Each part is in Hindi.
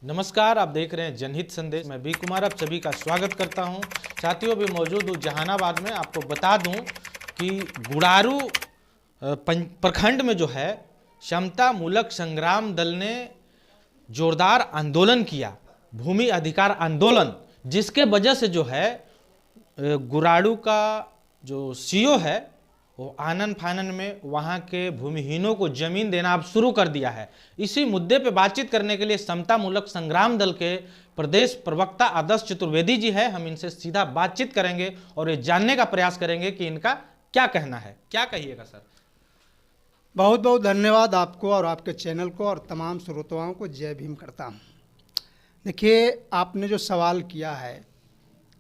नमस्कार, आप देख रहे हैं जनहित संदेश। मैं बी कुमार आप सभी का स्वागत करता हूं। साथियों, भी मौजूद हूं जहानाबाद में। आपको बता दूं कि गुड़ारू प्रखंड में जो है समता मूलक संग्राम दल ने जोरदार आंदोलन किया, भूमि अधिकार आंदोलन, जिसके वजह से जो है गुड़ारू का जो सीओ है वो आनन फानन में वहां के भूमिहीनों को जमीन देना अब शुरू कर दिया है। इसी मुद्दे पे बातचीत करने के लिए समता मूलक संग्राम दल के प्रदेश प्रवक्ता आदर्श चतुर्वेदी जी है। हम इनसे सीधा बातचीत करेंगे और ये जानने का प्रयास करेंगे कि इनका क्या कहना है। क्या कहिएगा सर? बहुत बहुत धन्यवाद आपको और आपके चैनल को और तमाम श्रोताओं को जय भीम करता हूँ। देखिए, आपने जो सवाल किया है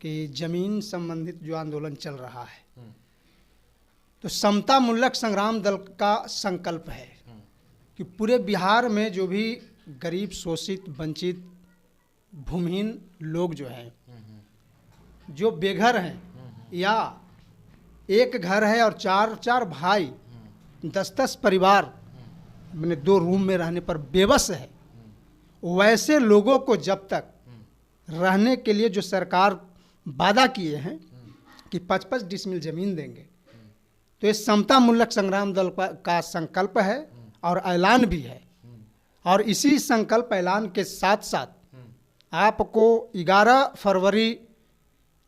कि ज़मीन संबंधित जो आंदोलन चल रहा है, तो समता मूलक संग्राम दल का संकल्प है कि पूरे बिहार में जो भी गरीब, शोषित, वंचित, भूमिहीन लोग जो हैं, जो बेघर हैं या एक घर है और चार चार भाई, 10-10 परिवार मैंने 2 रूम में रहने पर बेबस है, वैसे लोगों को जब तक रहने के लिए जो सरकार वादा किए हैं कि 55 डिसमिल ज़मीन देंगे, तो ये समता मूलक संग्राम दल का संकल्प है और ऐलान भी है। और इसी संकल्प ऐलान के साथ साथ आपको 11 फरवरी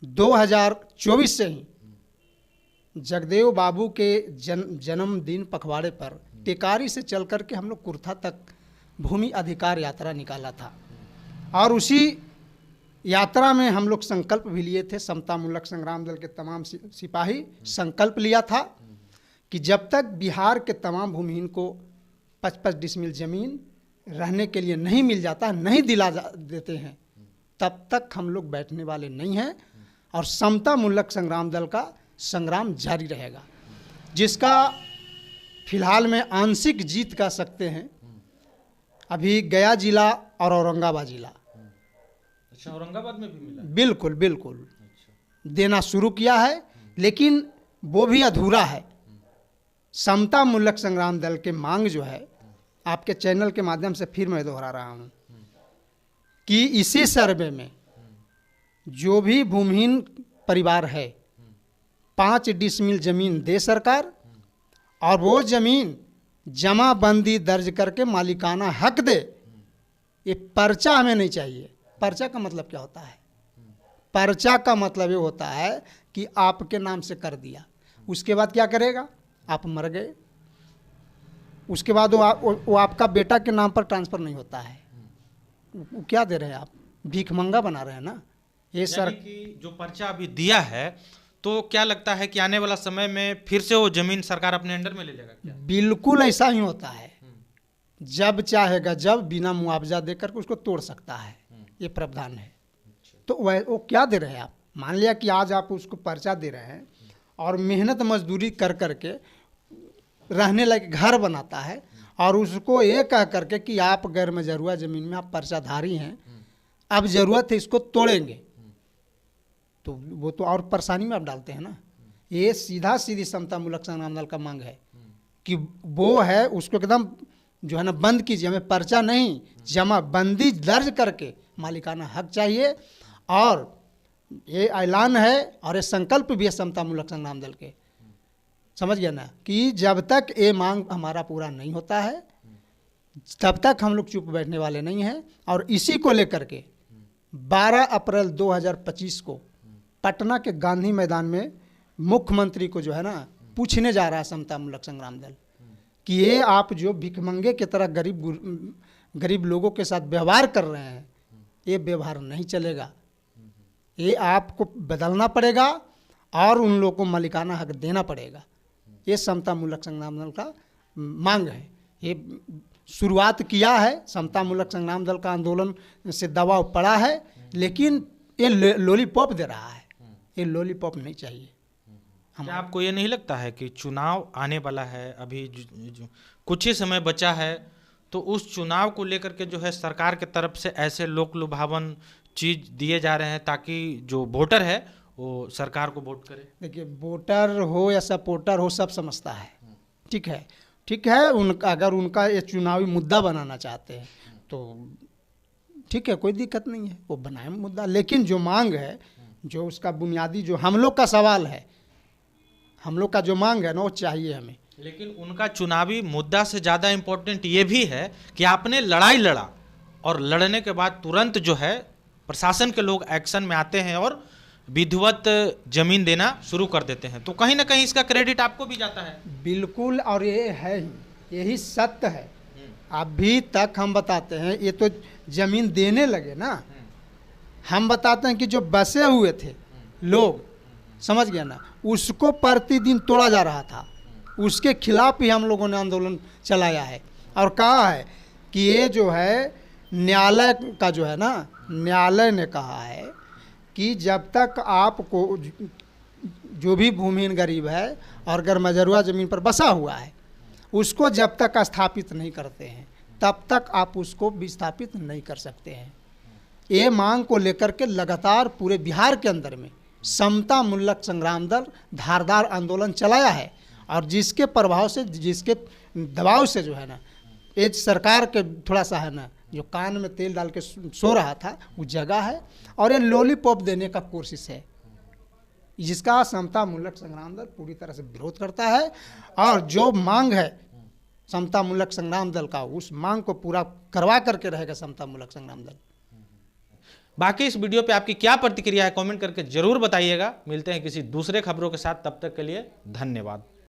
2024 से ही जगदेव बाबू के जन्मदिन पखवाड़े पर टेकारी से चल कर के हम लोग कुर्था तक भूमि अधिकार यात्रा निकाला था और उसी यात्रा में हम लोग संकल्प भी लिए थे। समता मूलक संग्राम दल के तमाम सिपाही संकल्प लिया था कि जब तक बिहार के तमाम भूमिहीन को 55 डिसमिल ज़मीन रहने के लिए नहीं मिल जाता, नहीं दिला देते हैं, तब तक हम लोग बैठने वाले नहीं हैं और समता मूलक संग्राम दल का संग्राम जारी रहेगा, जिसका फिलहाल में आंशिक जीत कह सकते हैं। अभी गया जिला और औरंगाबाद जिला, अच्छा, औरंगाबाद में भी मिला? बिल्कुल बिल्कुल देना शुरू किया है, लेकिन वो भी अधूरा है। समता मूलक संग्राम दल के मांग जो है, आपके चैनल के माध्यम से फिर मैं दोहरा रहा हूँ कि इसी सर्वे में जो भी भूमिहीन परिवार है 5 डिसमिल ज़मीन दे सरकार और वो ज़मीन जमाबंदी दर्ज करके मालिकाना हक दे। ये पर्चा हमें नहीं चाहिए। पर्चा का मतलब क्या होता है? पर्चा का मतलब ये होता है कि आपके नाम से कर दिया, उसके बाद क्या करेगा? आप मर गए, उसके बाद वो आपका बेटा के नाम पर ट्रांसफ़र नहीं होता है। वो क्या दे रहे हैं आप? भीख मंगा बना रहे हैं ना ये सर। कि जो पर्चा अभी दिया है, तो क्या लगता है कि आने वाला समय में फिर से वो जमीन सरकार अपने अंडर में ले लेगा क्या? बिल्कुल ऐसा ही होता है। जब चाहेगा, जब बिना मुआवजा देकर के उसको तोड़ सकता है, ये प्रावधान है। तो वो क्या दे रहे हैं आप? मान लिया कि आज आप उसको पर्चा दे रहे हैं और मेहनत मजदूरी कर करके रहने लायक घर बनाता है और उसको ये कह करके कि आप गैर मजरूआ ज़मीन में आप पर्चाधारी हैं, अब ज़रूरत है इसको तोड़ेंगे, तो वो तो और परेशानी में आप डालते हैं ना। ये सीधा सीधी समता मूलक संग्राम दल का मांग है कि वो है उसको एकदम जो है ना बंद कीजिए। हमें पर्चा नहीं, जमाबंदी दर्ज करके मालिकाना हक चाहिए। और ये ऐलान है और ये संकल्प भी है समता मूलक संग्राम दल के, समझ गया ना, कि जब तक ये मांग हमारा पूरा नहीं होता है तब तक हम लोग चुप बैठने वाले नहीं हैं। और इसी को लेकर के 12 अप्रैल 2025 को पटना के गांधी मैदान में मुख्यमंत्री को जो है ना पूछने जा रहा है समता मूलक संग्राम दल कि ये आप जो भिखमंगे की तरह गरीब लोगों के साथ व्यवहार कर रहे हैं, ये व्यवहार नहीं चलेगा, ये आपको बदलना पड़ेगा और उन लोगों को मालिकाना हक देना पड़ेगा। ये समता मूलक संग्राम दल का मांग है। ये शुरुआत किया है, समता मूलक संग्राम दल का आंदोलन से दबाव पड़ा है, लेकिन ये लॉलीपॉप दे रहा है। ये लॉलीपॉप नहीं चाहिए। क्या आपको ये नहीं लगता है कि चुनाव आने वाला है, अभी कुछ ही समय बचा है, तो उस चुनाव को लेकर के जो है सरकार के तरफ से ऐसे लोक लुभावन चीज़ दिए जा रहे हैं ताकि जो वोटर है वो सरकार को वोट करे? देखिए, वोटर हो या सपोर्टर हो, सब समझता है, ठीक है, ठीक है। अगर उनका ये चुनावी मुद्दा बनाना चाहते हैं तो ठीक है, कोई दिक्कत नहीं है, वो बनाए मुद्दा। लेकिन जो मांग है, जो उसका बुनियादी जो हम लोग का सवाल है, हम लोग का जो मांग है ना, वो चाहिए हमें। लेकिन उनका चुनावी मुद्दा से ज़्यादा इम्पोर्टेंट ये भी है कि आपने लड़ाई लड़ा और लड़ने के बाद तुरंत जो है प्रशासन के लोग एक्शन में आते हैं और विधिवत जमीन देना शुरू कर देते हैं, तो कहीं ना कहीं इसका क्रेडिट आपको भी जाता है। बिल्कुल, और ये है ही, यही सत्य है। अभी तक हम बताते हैं, ये तो जमीन देने लगे ना, हम बताते हैं कि जो बसे हुए थे लोग, समझ गया ना, उसको प्रतिदिन तोड़ा जा रहा था, उसके खिलाफ ही हम लोगों ने आंदोलन चलाया है और कहा है कि ये जो है न्यायालय का जो है ना, न्यायालय ने कहा है कि जब तक आपको जो भी भूमिहीन गरीब है और गरमजरुआ ज़मीन पर बसा हुआ है, उसको जब तक स्थापित नहीं करते हैं तब तक आप उसको विस्थापित नहीं कर सकते हैं। ये मांग को लेकर के लगातार पूरे बिहार के अंदर में समता मूलक संग्राम दल धारदार आंदोलन चलाया है, और जिसके प्रभाव से, जिसके दबाव से जो है ना, ये सरकार के थोड़ा सा है ना, जो कान में तेल डाल के सो रहा था, वो जगह है और ये लॉलीपॉप देने का कोशिश है, जिसका समता मूलक संग्राम दल पूरी तरह से विरोध करता है। और जो मांग है समता मूलक संग्राम दल का, उस मांग को पूरा करवा करके रहेगा समता मूलक संग्राम दल। बाकी इस वीडियो पे आपकी क्या प्रतिक्रिया है, कमेंट करके जरूर बताइएगा। मिलते हैं किसी दूसरे खबरों के साथ, तब तक के लिए धन्यवाद।